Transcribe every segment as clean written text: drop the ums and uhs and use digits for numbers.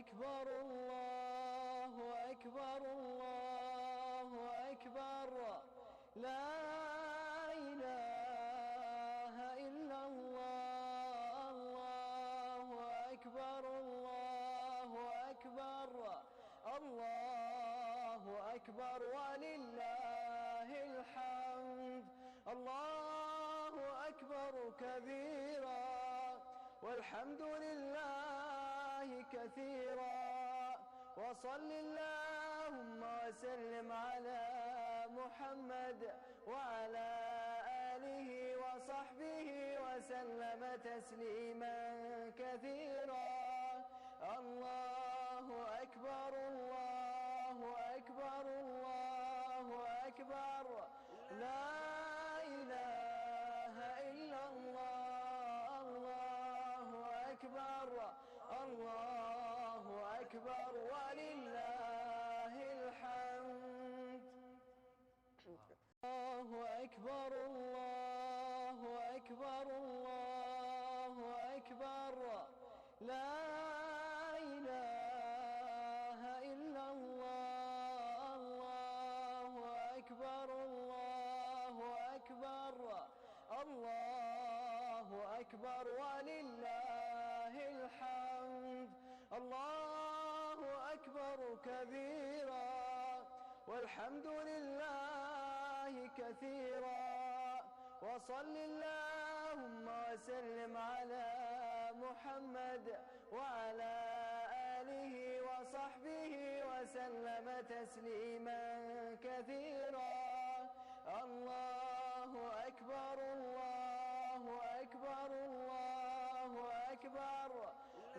أكبر الله أكبر الله أكبر لا إله إلا الله الله أكبر الله أكبر الله أكبر ولله الحمد الله أكبر كبيرا والحمد لله كثيرا وصل اللهم وسلم على محمد وعلى آله وصحبه وسلم تسليما كثيرا الله أكبر الله أكبر الله أكبر لا إله إلا الله الله أكبر الله أكبر ولله الحمد الله أكبر الله أكبر الله أكبر لا إله إلا الله الله أكبر الله أكبر الله أكبر ولله الحمد الله أكبر كبيرا والحمد لله كثيرا وصل اللهم وسلم على محمد وعلى آله وصحبه وسلم تسليما كثيرا الله أكبر الله أكبر الله أكبر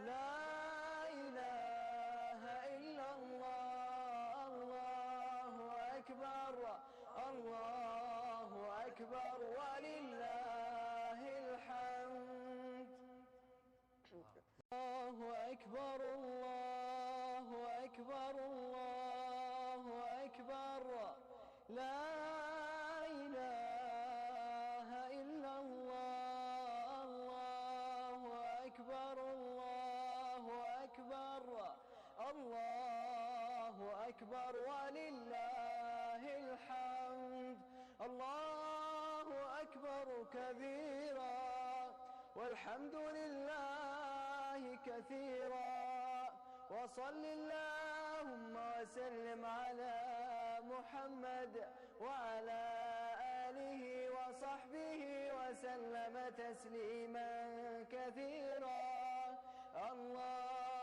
لا إله إلا الله الله أكبر الله أكبر ولله الحمد الله أكبر الله أكبر الله أكبر لا إله إلا الله الله أكبر الله أكبر الله أكبر ولله الحمد الله أكبر كبيرا والحمد لله كثيرا وصل اللهم وسلم على محمد وعلى آله وصحبه وسلم تسليما كثيرا الله